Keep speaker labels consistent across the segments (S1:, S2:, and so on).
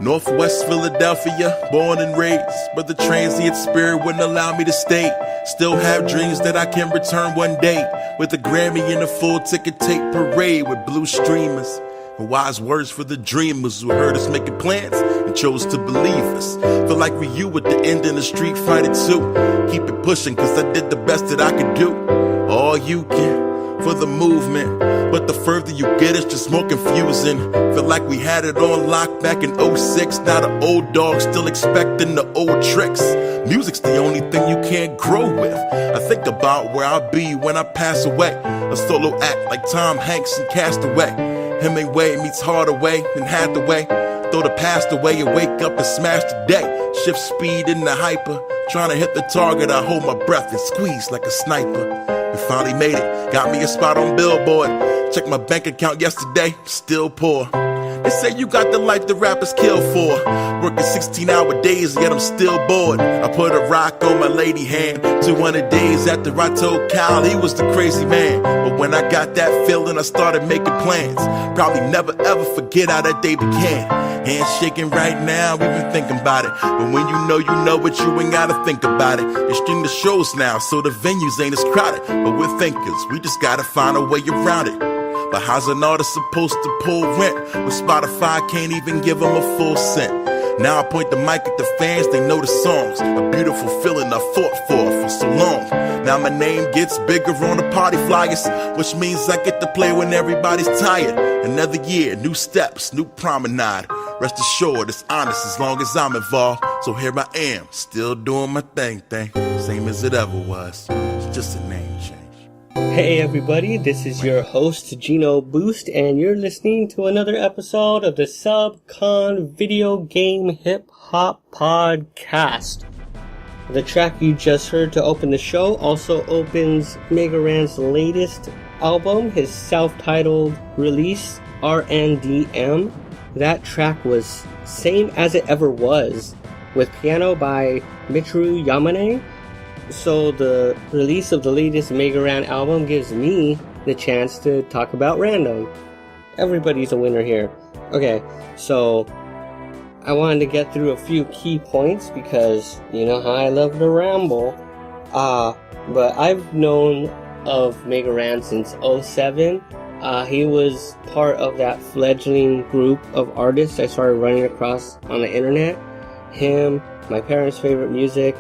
S1: Northwest Philadelphia, born and raised, but the transient spirit wouldn't allow me to stay. Still have dreams that I can return one day, with a Grammy and a full ticket tape parade with blue streamers. And wise words for the dreamers who heard us making plans and chose to believe us. Feel like we you at the end in the Street Fighter 2. Keep it pushing, cause I did the best that I could do. All you can for the movement, but the further you get, it's just more confusing. Feel like we had it on lock back in 06. Now the old dog still expecting the old tricks. Music's the only thing you can't grow with. I think about where I'll be when I pass away. A solo act like Tom Hanks and Castaway. Hemingway meets Hardaway and Hathaway. Throw the past away and wake up and smash the day. Shift speed in the hyper. Trying to hit the target, I hold my breath and squeeze like a sniper. We finally made it, got me a spot on Billboard. Checked my bank account yesterday, still poor. They say you got the life the rappers kill for. Working 16-hour days, yet I'm still bored. I put a rock on my lady hand. 200 days after I told Kyle he was the crazy man. But when I got that feeling, I started making plans. Probably never ever forget how that day began. Hands shaking right now, even thinking about it. But when you know it, you ain't gotta think about it. They stream the shows now, so the venues ain't as crowded. But we're thinkers, we just gotta find a way around it. But how's an artist supposed to pull rent when Spotify can't even give them a full cent? Now I point the mic at the fans, they know the songs. A beautiful feeling I fought for so long. Now my name gets bigger on the party flyers, which means I get to play when everybody's tired. Another year, new steps, new promenade. Rest assured, it's honest as long as I'm involved. So here I am, still doing my thing. Same as it ever was, it's just a name change.
S2: Hey everybody, this is your host Gino Boost, and you're listening to another episode of the SUBCON Video Game Hip Hop Podcast. The track you just heard to open the show also opens Mega Ran's latest album, his self-titled release, RNDM. That track was Same As It Ever Was, with piano by Michiru Yamane. So the release of the latest Mega Ran album gives me the chance to talk about random. Everybody's a winner here. Okay, so I wanted to get through a few key points because you know how I love to ramble. But I've known of Mega Ran since 07. He was part of that fledgling group of artists I started running across on the internet. Him, my parents' favorite music,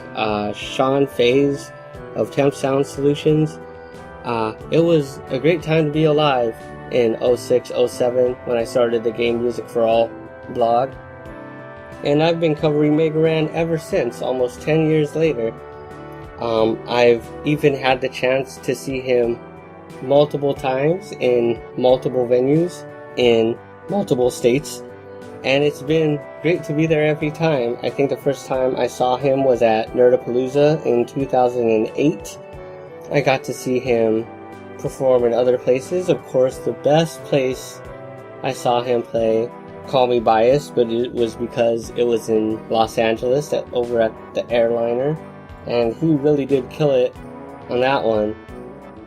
S2: Sean Faze of Temp Sound Solutions. It was a great time to be alive in 06, 07 when I started the Game Music for All blog. And I've been covering Mega Ran ever since, almost 10 years later. I've even had the chance to see him multiple times in multiple venues in multiple states. And it's been great to be there every time. I think the first time I saw him was at Nerdapalooza in 2008. I got to see him perform in other places. Of course, the best place I saw him play, call me biased, but it was because it was in Los Angeles over at the Airliner. And he really did kill it on that one.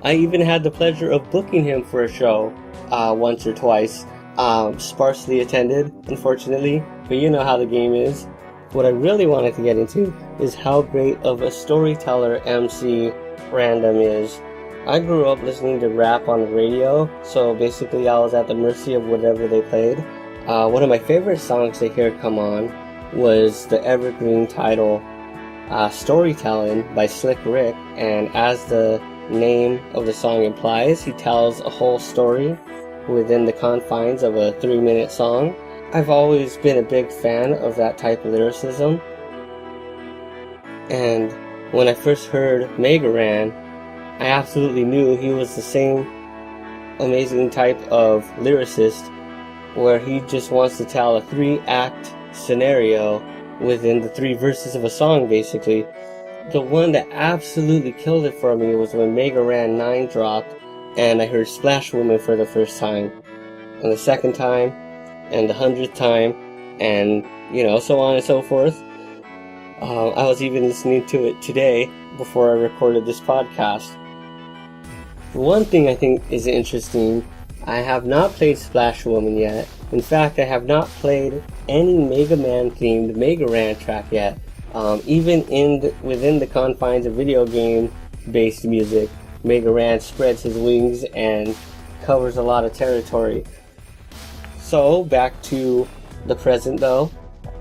S2: I even had the pleasure of booking him for a show once or twice. Sparsely attended, unfortunately, but you know how the game is. What I really wanted to get into is how great of a storyteller MC Random is. I grew up listening to rap on the radio, so basically I was at the mercy of whatever they played. One of my favorite songs to hear come on was the evergreen title Storytelling by Slick Rick, and as the name of the song implies, he tells a whole story within the confines of a 3-minute song. I've always been a big fan of that type of lyricism. And when I first heard Mega Ran, I absolutely knew he was the same amazing type of lyricist where he just wants to tell a 3-act scenario within the 3 verses of a song, basically. The one that absolutely killed it for me was when Mega Ran 9 dropped and I heard Splash Woman for the first time, and the second time, and the 100th time, and, you know, so on and so forth. I was even listening to it today before I recorded this podcast. One thing I think is interesting, I have not played Splash Woman yet, In fact, I have not played any Mega Man themed Mega Ran track yet. Even within the confines of video game based music, Mega Ran spreads his wings and covers a lot of territory. So back to the present though.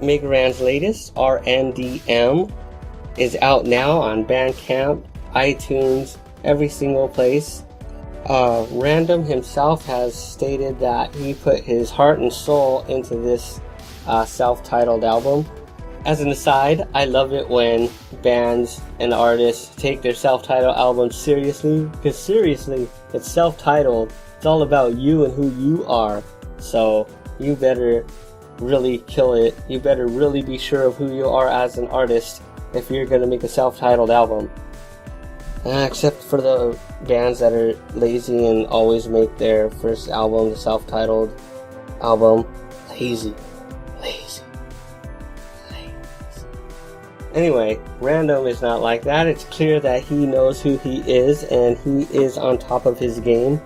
S2: Mega Ran's latest, RNDM, is out now on Bandcamp, iTunes, every single place. Random himself has stated that he put his heart and soul into this self-titled album. As an aside, I love it when bands and artists take their self-titled albums seriously, because seriously, it's self-titled. It's all about you and who you are. So you better really kill it. You better really be sure of who you are as an artist if you're going to make a self-titled album. Except for the bands that are lazy and always make their first album the self-titled album. Lazy. Anyway, Random is not like that. It's clear that he knows who he is and he is on top of his game.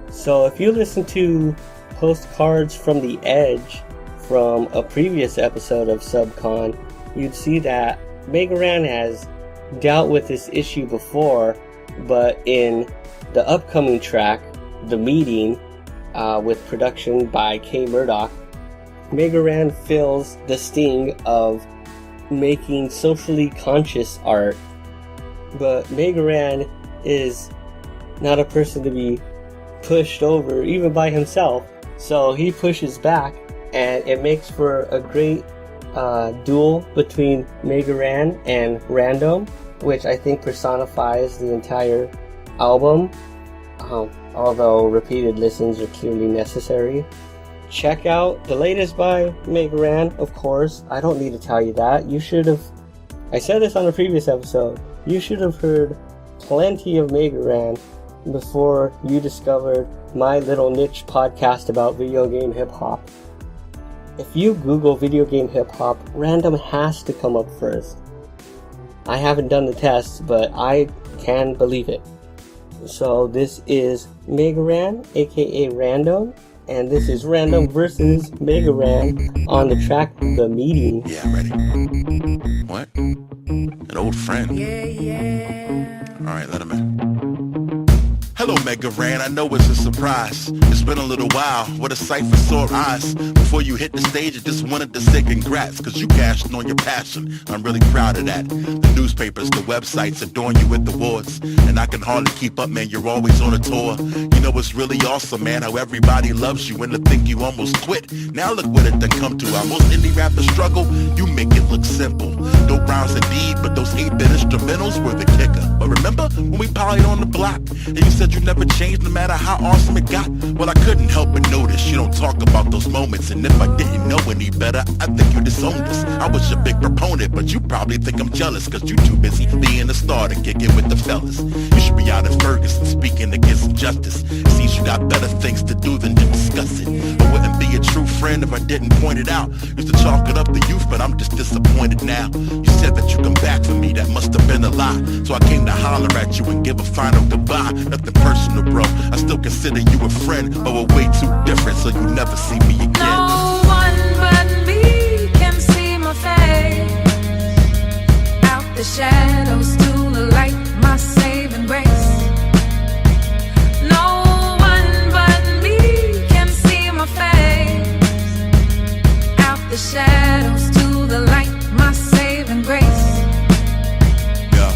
S2: So if you listen to Postcards from the Edge from a previous episode of SUBCON, you'd see that Mega Ran has dealt with this issue before, but in the upcoming track, The Meeting, with production by K Murdoch, Mega Ran feels the sting of making socially conscious art. But Mega Ran is not a person to be pushed over even by himself, so he pushes back, and it makes for a great duel between Mega Ran and Random, which I think personifies the entire album, although repeated listens are clearly necessary. Check out the latest by Mega Ran, of course. I don't need to tell you that. You should have, I said this on a previous episode, you should have heard plenty of Mega Ran before you discovered my little niche podcast about video game hip hop. If you Google video game hip hop, Random has to come up first. I haven't done the tests, but I can believe it. So this is Mega Ran, aka Random, and this is Random versus Mega Ran on the track The Meeting.
S1: Yeah, I'm ready. What? An old friend?
S3: Yeah.
S1: Alright, let him in. Hello, Mega Ran. I know it's a surprise. It's been a little while. What a sight for sore eyes. Before you hit the stage, I just wanted to say congrats, cause you cashed on your passion. I'm really proud of that. The newspapers, the websites adorn you with awards, and I can hardly keep up, man. You're always on a tour. You know it's really awesome, man, how everybody loves you, and to think you almost quit. Now look what it done come to. Our most indie rappers struggle. You make it look simple. Dope rhymes indeed, but those 8-bit instrumentals were the kicker. But remember when we parlied on the block, and you said you never changed no matter how awesome it got? Well, I couldn't help but notice you don't talk about those moments, and if I didn't know any better, I think you disowned us. I was your big proponent, but you probably think I'm jealous, cause you too busy being a star to kick it with the fellas. You should be out in Ferguson speaking against injustice. Seems you got better things to do than to discuss it. I wouldn't be a true friend if I didn't point it out. Used to chalk it up to youth, but I'm just disappointed now. You said that you come back for me, that must have been a lie. So I came to holler at you and give a final goodbye. Nothing personal, bro. I still consider you a friend, but we're way too different, so you never see me again.
S3: No one but me can see my face. Out the shadows to the light, my saving grace. No one but me can see my face. Out the shadows to the light, my saving grace.
S1: Yeah.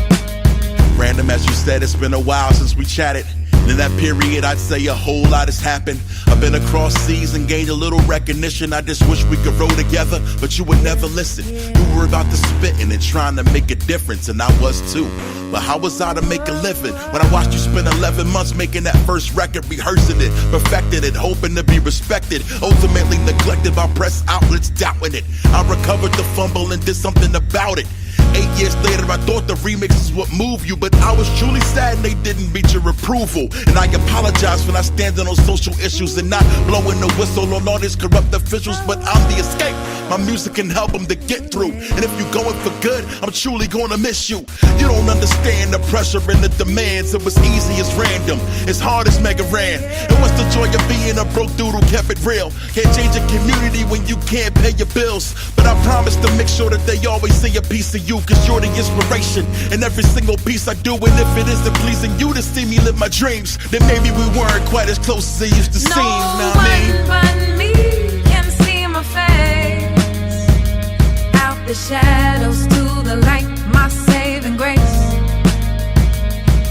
S1: Random, as you said, it's been a while since we chatted. In that period, I'd say a whole lot has happened. I've been across seas and gained a little recognition. I just wish we could roll together, but you would never listen. You were about to spitting and trying to make a difference, and I was too. But how was I to make a living when I watched you spend 11 months making that first record, rehearsing it, perfecting it, hoping to be respected, ultimately neglected by press outlets doubting it? I recovered the fumble and did something about it. 8 years later, I thought the remixes would move you, but I was truly sad they didn't reach your approval. And I apologize for not standing on social issues and not blowing the whistle on all these corrupt officials, but I'm the escape. My music can help them to get through. And if you're going for good, I'm truly gonna miss you. You don't understand the pressure and the demands. It was easy as random, as hard as Mega Ran. And what's the joy of being a broke dude who kept it real? Can't change a community when you can't pay your bills. But I promise to make sure that they always see a piece of you, cause you're the inspiration in every single piece I do. And if it isn't pleasing you to see me live my dreams, then maybe we weren't quite as close as they used to seem.
S3: No one but me can see my face. Out the shadows to the light, my saving grace.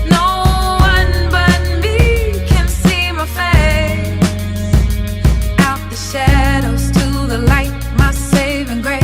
S3: No one but me can see my face. Out the shadows to the light, my saving grace.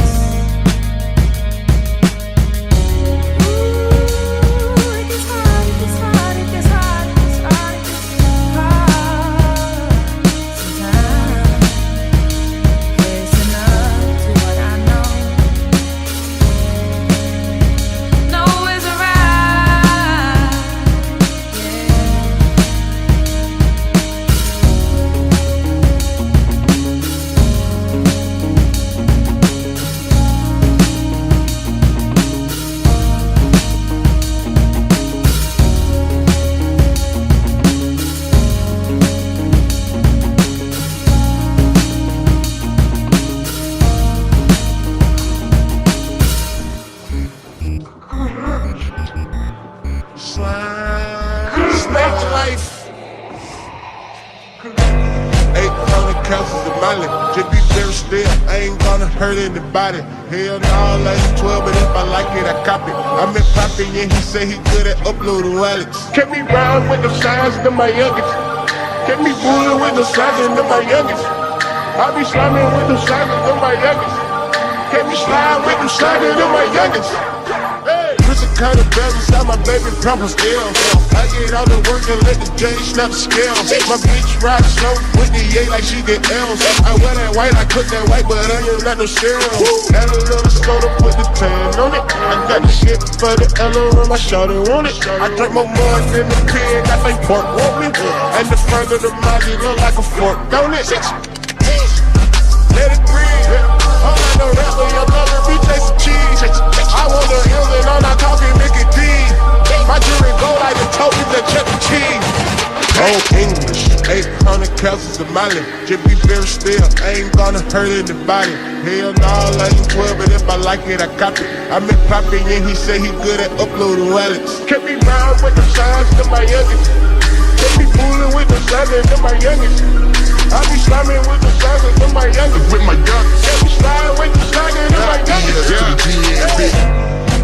S4: Hurt anybody. Hell no, like 12, but if I like it, I copy. I met Poppy and he said he good at uploading wallets. Kept me round with the signs to my youngest. Kept me fooling with the signs to my youngest. I be slamming with the signs to my youngest. Kept me sliding with the signs to my youngest. Hey, prison kind of balance out my baby proper scale. I get all the work and let the J snap the scale. My bitch ride slow with the A like she get L's. I wear that white, I cook that white, but I ain't got no serum. Add a little soda, put the tan on it. I got the shit for the Ella on my shoulder, want it. I drink more mud than the pig, I think pork want me. And the further the mouth, it look like a fork, don't it? Let it breathe. I'm like no rapper, your mother be tasting cheese. I want the hills and I'm not talking Mickey D. My jewelry go like the tokens at Chuck E. Cheese. Old English, 800 calories of Molly. Just be very still, I ain't gonna hurt anybody. Hell no, I ain't 12, but if I like it, I copy. I met Poppy and he said he good at uploading wallets. Kept me round with the signs to my youngest. Kept me fooling with the signs to my youngest. I be slamming with the signs to my youngest. With my youngest. Kept me sliding with the signs to my youngest.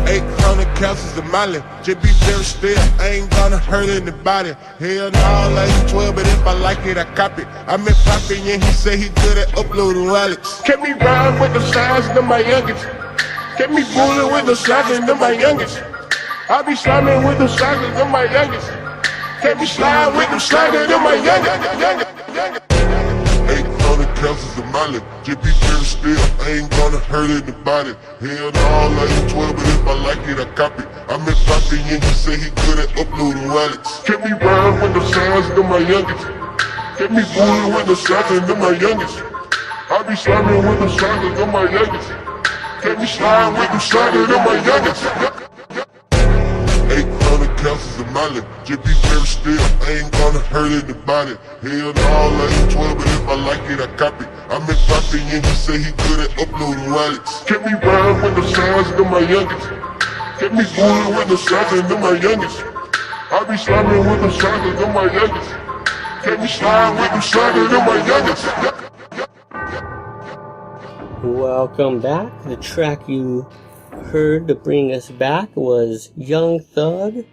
S4: 800 calories of Molly. Just be very still, I ain't gonna hurt anybody. Hell no, I ain't 12, but if I like it, I copy. I met Poppy and he said he good at uploading wallets. Kept me round with the signs to my youngest. Kept me fooling with the signs to my youngest. I be slamming with the signs to my youngest. Kept me sliding with the signs to my youngest. 800 calories of Molly. Just be very still, I ain't gonna hurt anybody. Hell no, I ain't 12, but if I like it, I copy. I met Poppy and he said he good at uploading wallets. Kept me round with the signs to my youngest. Kept me fooling with the signs to my youngest. I be slamming with the signs to my youngest. Kept me sliding with the signs to my youngest. 800 calories of Molly. Just be very still, I ain't gonna hurt anybody. Hell no, I ain't 12, but if I like it, I copy. I met Poppy and he said he good at uploading wallets. Kept me round with the signs to my youngest. Kept me fooling with the signs to my youngest. I be slamming with the signs to my youngest. Kept me sliding with the signs to my youngest.
S2: Welcome back. The track you heard to bring us back was Young Thug,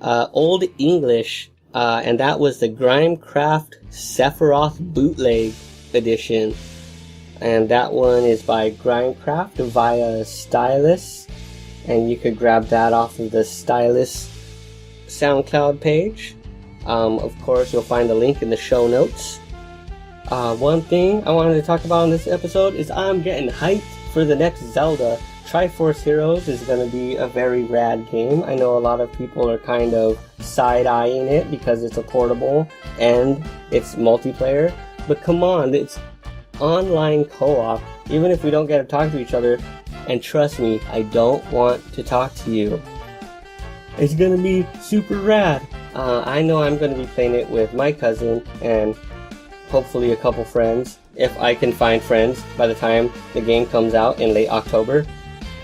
S2: Old English, and that was the Grimecraft Sephiroth Bootleg Edition. And that one is by Grimecraft via Stylus, and you could grab that off of the Stylus SoundCloud page. Of course, you'll find the link in the show notes. One thing I wanted to talk about in this episode is I'm getting hyped for the next Zelda. Triforce Heroes is going to be a very rad game. I know a lot of people are kind of side-eyeing it because it's a portable and it's multiplayer. But come on, it's online co-op. Even if we don't get to talk to each other, and trust me, I don't want to talk to you. It's going to be super rad. I know I'm going to be playing it with my cousin and hopefully a couple friends, if I can find friends by the time the game comes out in late October.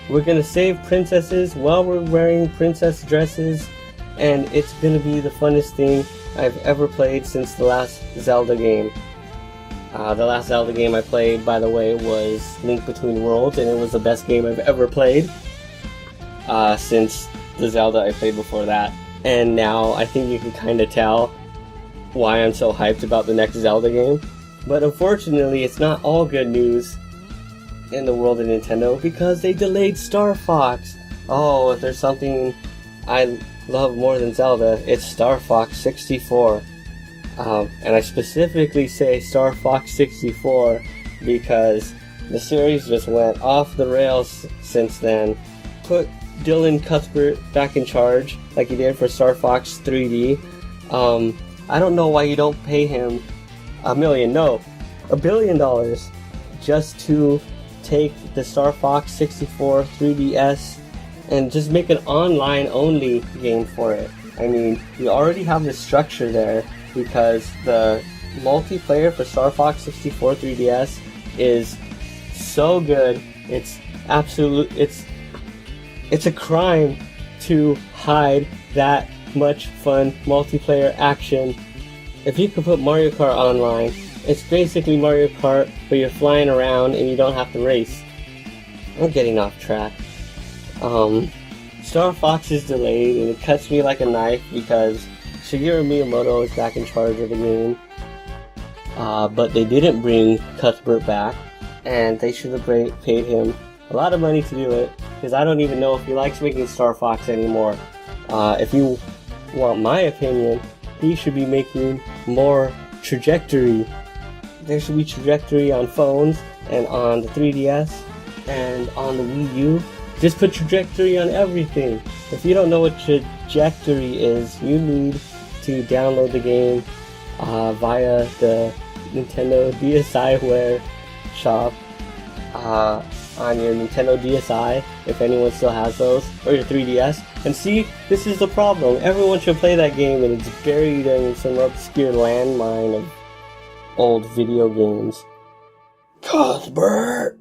S2: We're going to save princesses while we're wearing princess dresses, and it's going to be the funnest thing I've ever played since the last Zelda game. The last Zelda game I played, by the way, was Link Between Worlds, and it was the best game I've ever played since the Zelda I played before that. And now I think you can kind of tell why I'm so hyped about the next Zelda game. But unfortunately, it's not all good news in the world of Nintendo because they delayed Star Fox. Oh, if there's something I love more than Zelda, it's Star Fox 64. And I specifically say Star Fox 64 because the series just went off the rails since then. Put Dylan Cuthbert back in charge like he did for Star Fox 3D. I don't know why you don't pay him $1 billion just to take the Star Fox 64 3DS and just make an online only game for it. I mean, you already have the structure there because the multiplayer for Star Fox 64 3DS is so good. It's a crime to hide that much fun multiplayer action. If you could put Mario Kart online, it's basically Mario Kart, but you're flying around and you don't have to race. I'm getting off track. Star Fox is delayed and it cuts me like a knife because Shigeru Miyamoto is back in charge of the game. But they didn't bring Cuthbert back, and they should have paid him a lot of money to do it, because I don't even know if he likes making Star Fox anymore. If you want my opinion, he should be making more Trajectory. There should be Trajectory on phones and on the 3DS and on the Wii U. Just put Trajectory on everything. If you don't know what Trajectory is, you need to download the game via the Nintendo DSiWare shop on your Nintendo DSi, if anyone still has those, or your 3DS. And see, this is the problem. Everyone should play that game, and it's buried in some obscure landmine of old video games. Cuthbert!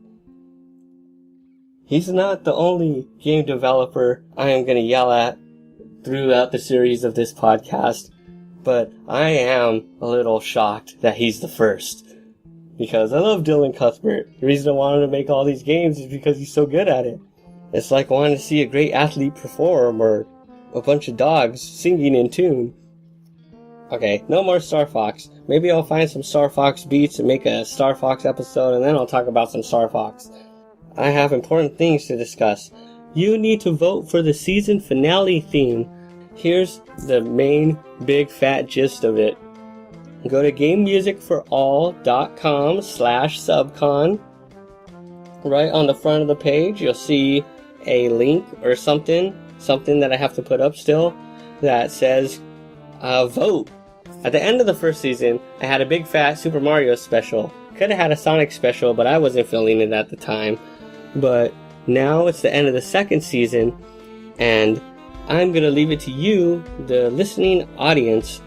S2: He's not the only game developer I am going to yell at throughout the series of this podcast, but I am a little shocked that he's the first. Because I love Dylan Cuthbert. The reason I wanted to make all these games is because he's so good at it. It's like wanting to see a great athlete perform or a bunch of dogs singing in tune. Okay, no more Star Fox. Maybe I'll find some Star Fox beats and make a Star Fox episode, and then I'll talk about some Star Fox. I have important things to discuss. You need to vote for the season finale theme. Here's the main big fat gist of it. Go to gamemusicforall.com/subcon. Right on the front of the page, you'll see a link or something that I have to put up still, that says vote. At the end of the first season, I had a big fat Super Mario special. Could have had a Sonic special, but I wasn't feeling it at the time. But now it's the end of the second season, and I'm going to leave it to you, the listening audience,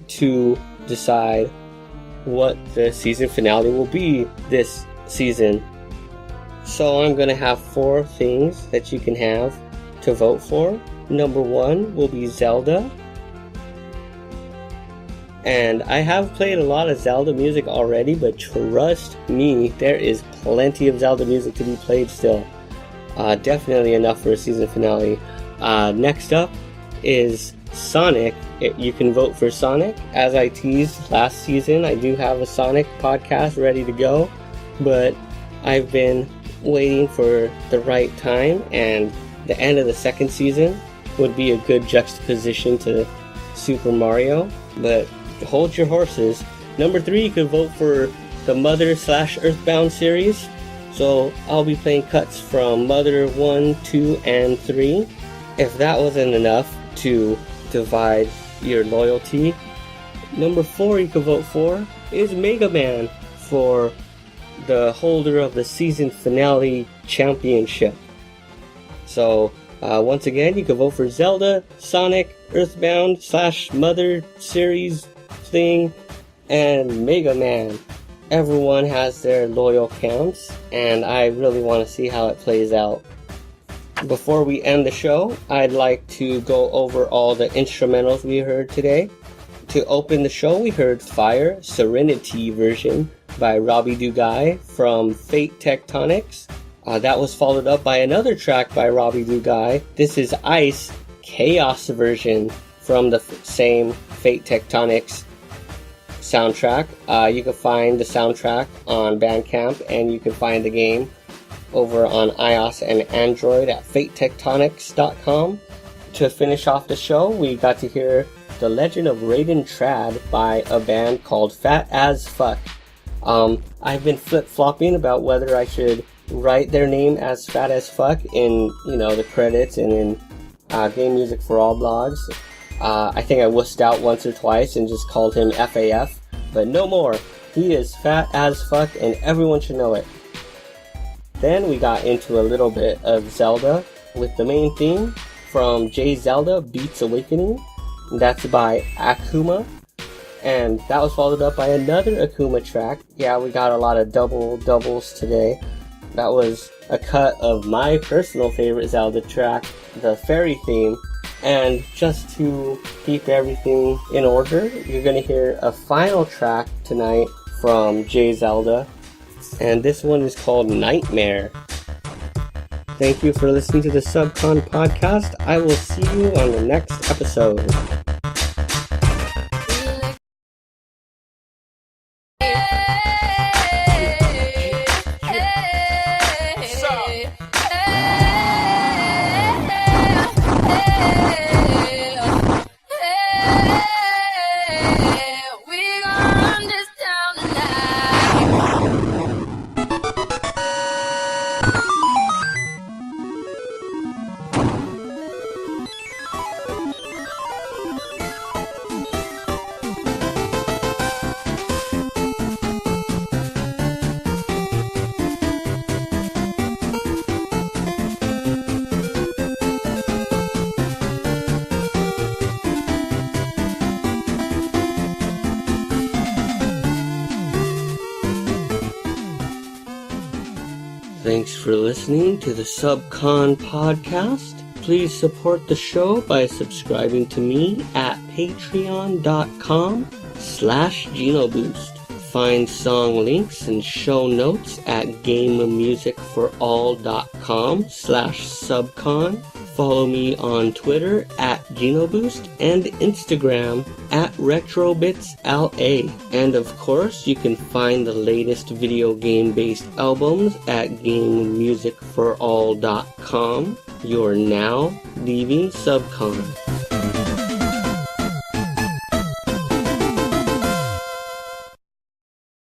S2: to decide what the season finale will be this season. So I'm going to have 4 things that you can have to vote for. Number 1 will be Zelda. And I have played a lot of Zelda music already, but trust me, there is plenty of Zelda music to be played still. Definitely enough for a season finale. Next up is Sonic. You can vote for Sonic. As I teased last season, I do have a Sonic podcast ready to go, but I've been waiting for the right time, and the end of the second season would be a good juxtaposition to Super Mario, but hold your horses. Number 3, you could vote for the Mother / Earthbound series. So I'll be playing cuts from Mother 1, 2, and 3. If that wasn't enough to divide your loyalty, number 4 you can vote for is Mega Man for the holder of the season finale championship. So once again, you can vote for Zelda, Sonic, Earthbound / Mother series thing, and Mega Man. Everyone has their loyal counts, and I really want to see how it plays out. Before we end the show, I'd like to go over all the instrumentals we heard today. To open the show, we heard Fire Serenity version by Robbie Dugai from Fate Tectonics. That was followed up by another track by Robbie Dugai. This is Ice Chaos version from the same Fate Tectonics soundtrack. You can find the soundtrack on Bandcamp, and you can find the game over on iOS and Android at fatetectonics.com. To finish off the show, we got to hear The Legend of Raiden Trad by a band called Fat As Fuck. I've been flip-flopping about whether I should write their name as Fat As Fuck in, the credits and in Game Music for All blogs. I think I wussed out once or twice and just called him FAF, but no more. He is Fat As Fuck, and everyone should know it. Then we got into a little bit of Zelda with the main theme from J Zelda Beats Awakening. That's by Akuma, and that was followed up by another Akuma track. Yeah, we got a lot of doubles today. That was a cut of my personal favorite Zelda track, the Fairy theme. And just to keep everything in order, you're going to hear a final track tonight from J Zelda, and this one is called Nightmare. Thank you for listening to the SUBCON podcast. I will see you on the next episode. Thanks for listening to the SUBCON podcast. Please support the show by subscribing to me at patreon.com/GenoBoost. Find song links and show notes at gamemusicforall.com/SUBCON. Follow me on Twitter at GenoBoost and Instagram at RetrobitsLA. And of course, you can find the latest video game-based albums at GameMusicForAll.com. You're now leaving SUBCON.